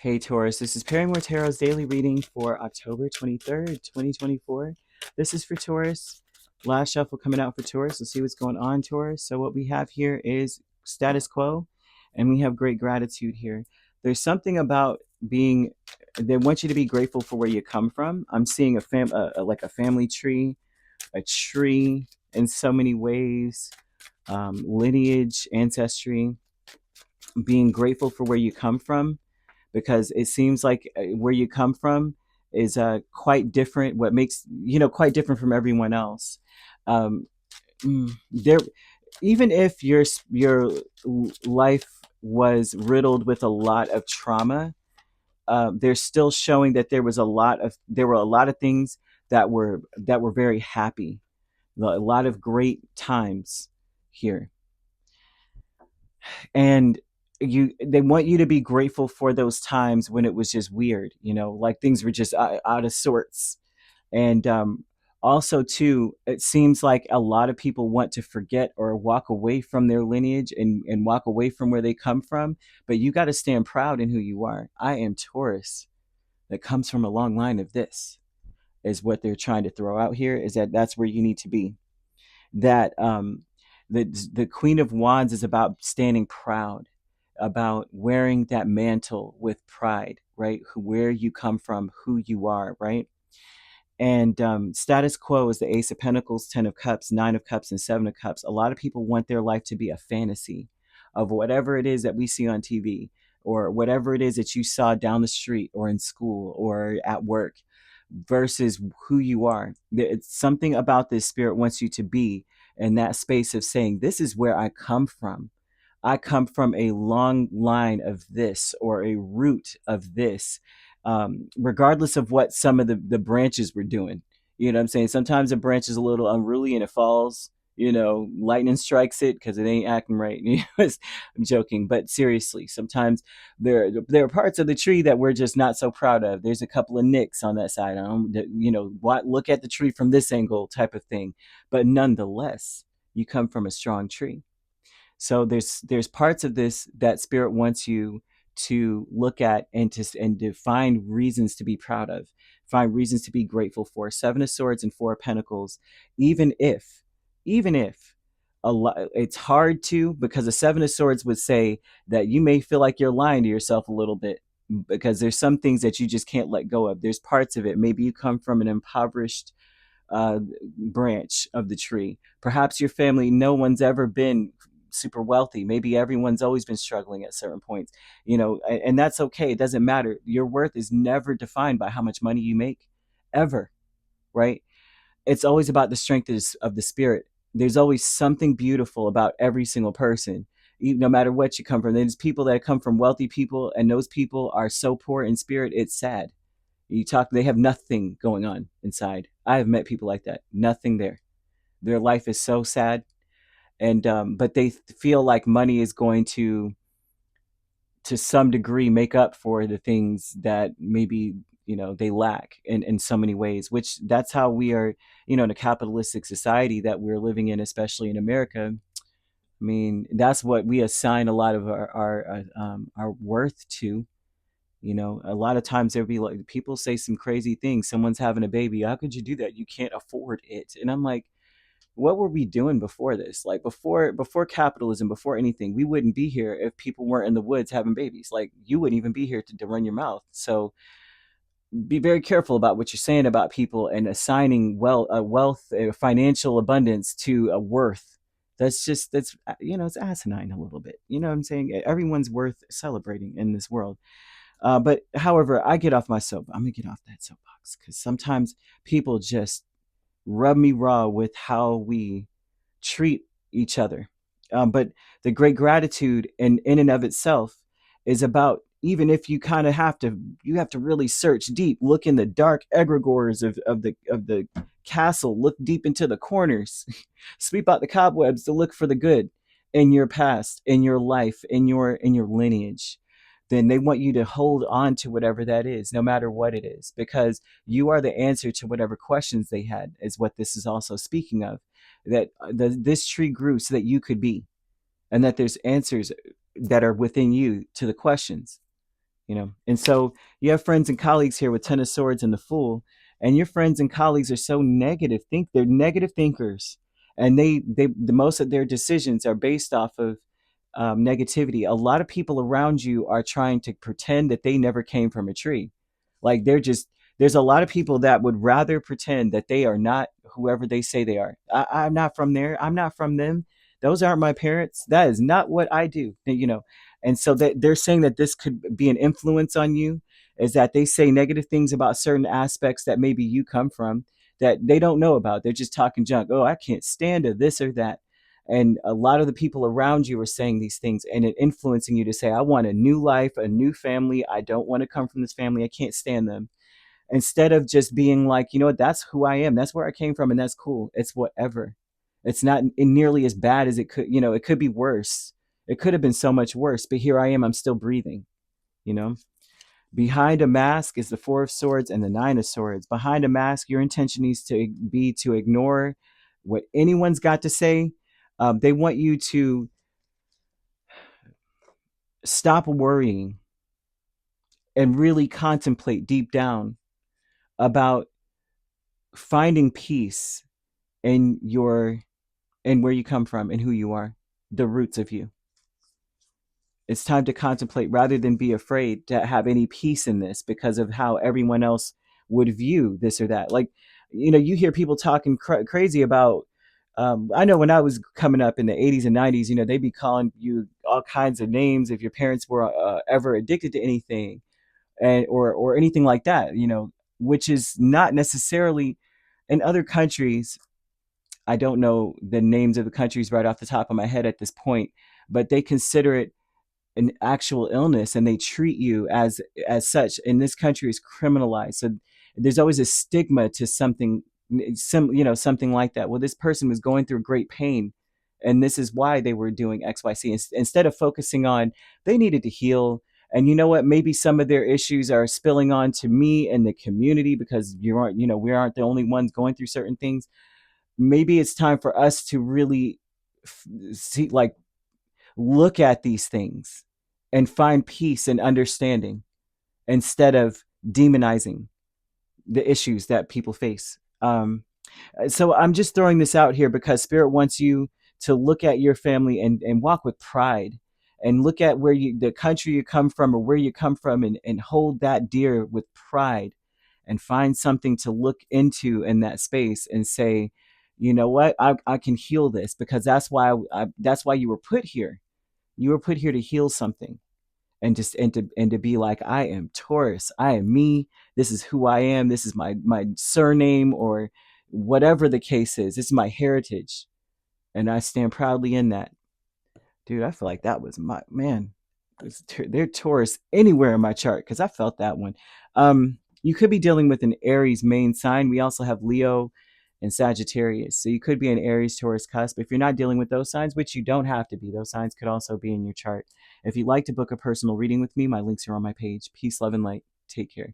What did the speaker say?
Hey Taurus, this is Perrymore Tarot's daily reading for October 23rd, 2024. This is for Taurus. Last shuffle coming out for Taurus. Let's see what's going on, Taurus. So what we have here is status quo, and we have great gratitude here. There's something about being, they want you to be grateful for where you come from. I'm seeing like a family tree, a tree in so many ways, lineage, ancestry, being grateful for where you come from because it seems like where you come from is quite different. What makes quite different from everyone else. Um, there, even if your life was riddled with a lot of trauma, they're still showing that there were a lot of things that were very happy, a lot of great times here, and they want you to be grateful for those times when it was just weird, like things were just out of sorts. And also too, it seems like a lot of people want to forget or walk away from their lineage and walk away from where they come from, but you got to stand proud in who you are. I am Taurus, that comes from a long line of this, is what they're trying to throw out here, is that that's where you need to be. That the Queen of Wands is about standing proud, about wearing that mantle with pride, right? Where you come from, who you are, right? And status quo is the Ace of Pentacles, Ten of Cups, Nine of Cups, and Seven of Cups. A lot of people want their life to be a fantasy of whatever it is that we see on TV, or whatever it is that you saw down the street or in school or at work, versus who you are. It's something about this spirit wants you to be in that space of saying, this is where I come from. I come from a long line of this, or a root of this, regardless of what some of the branches were doing. You know what I'm saying? Sometimes a branch is a little unruly and it falls, lightning strikes it because it ain't acting right. I'm joking, but seriously, sometimes there are parts of the tree that we're just not so proud of. There's a couple of nicks on that side. What, look at the tree from this angle type of thing. But nonetheless, you come from a strong tree. So there's parts of this that spirit wants you to look at and to find reasons to be proud of, find reasons to be grateful for. Seven of Swords and Four of Pentacles. Even if a lot, it's hard to, because the Seven of Swords would say that you may feel like you're lying to yourself a little bit, because there's some things that you just can't let go of. There's parts of it. Maybe you come from an impoverished branch of the tree. Perhaps your family, no one's ever been super wealthy. Maybe everyone's always been struggling at certain points, and that's okay. It doesn't matter. Your worth is never defined by how much money you make, ever, right? It's always about the strength of the spirit. There's always something beautiful about every single person, no matter what you come from. There's people that come from wealthy people, and those people are so poor in spirit, it's sad. They have nothing going on inside. I have met people like that, nothing there. Their life is so sad, and but they feel like money is going to some degree make up for the things that maybe they lack in so many ways, which that's how we are, in a capitalistic society that we're living in, especially in America. I mean, that's what we assign a lot of our worth to. A lot of times there'll be like, people say some crazy things. Someone's having a baby. How could you do that? You can't afford it. And I'm like, what were we doing before this? Like before capitalism, before anything, we wouldn't be here if people weren't in the woods having babies. Like, you wouldn't even be here to run your mouth. So be very careful about what you're saying about people and assigning wealth, financial abundance to a worth. That's it's asinine a little bit. You know what I'm saying? Everyone's worth celebrating in this world. But however, I get off my soap. I'm gonna get off that soapbox, because sometimes people just rub me raw with how we treat each other. But the great gratitude in and of itself is about, even if you kind of you have to really search deep, look in the dark egregores of the castle, look deep into the corners, sweep out the cobwebs to look for the good in your past, in your life, in your lineage. Then they want you to hold on to whatever that is, no matter what it is, because you are the answer to whatever questions they had, is what this is also speaking of. That this tree grew so that you could be, and that there's answers that are within you to the questions. And so you have friends and colleagues here with Ten of Swords and the Fool, and your friends and colleagues are so negative. They're negative thinkers, and the most of their decisions are based off of negativity. A lot of people around you are trying to pretend that they never came from a tree. Like there's a lot of people that would rather pretend that they are not whoever they say they are. I'm not from there. I'm not from them. Those aren't my parents. That is not what I do. And so they're saying that this could be an influence on you, is that they say negative things about certain aspects that maybe you come from that they don't know about. They're just talking junk. Oh, I can't stand a this or that. And a lot of the people around you are saying these things and it influencing you to say, I want a new life, a new family. I don't want to come from this family. I can't stand them. Instead of just being like, you know what, that's who I am. That's where I came from. And that's cool. It's whatever. It's not nearly as bad as it could, it could be worse. It could have been so much worse, but here I am. I'm still breathing, you know? Behind a mask is the Four of Swords and the Nine of Swords. Behind a mask, your intention needs to be to ignore what anyone's got to say. They want you to stop worrying and really contemplate deep down about finding peace in where you come from and who you are, the roots of you. It's time to contemplate rather than be afraid to have any peace in this because of how everyone else would view this or that. Like, you hear people talking crazy about. I know when I was coming up in the 80s and 90s, they'd be calling you all kinds of names if your parents were ever addicted to anything, and or anything like that. Which is not necessarily in other countries. I don't know the names of the countries right off the top of my head at this point, but they consider it an actual illness and they treat you as such. In this country is criminalized, so there's always a stigma to something like that. Well, this person was going through great pain and this is why they were doing XYZ, instead of focusing on they needed to heal. And you know what, maybe some of their issues are spilling on to me and the community because we aren't the only ones going through certain things. Maybe it's time for us to really see, like, look at these things and find peace and understanding instead of demonizing the issues that people face. So I'm just throwing this out here because Spirit wants you to look at your family and walk with pride and look at the country you come from or where you come from, and hold that dear with pride and find something to look into in that space and say, you know what, I can heal this because that's why you were put here. You were put here to heal something, and to be like, I am Taurus, I am me, this is who I am, this is my surname, or whatever the case is. This is my heritage, and I stand proudly in that. Dude, I feel like that was my man. They're Taurus anywhere in my chart because I felt that one. You could be dealing with an Aries main sign. We also have Leo and Sagittarius. So you could be an Aries Taurus cusp. If you're not dealing with those signs, which you don't have to be, those signs could also be in your chart. If you'd like to book a personal reading with me, my links are on my page. Peace, love, and light. Take care.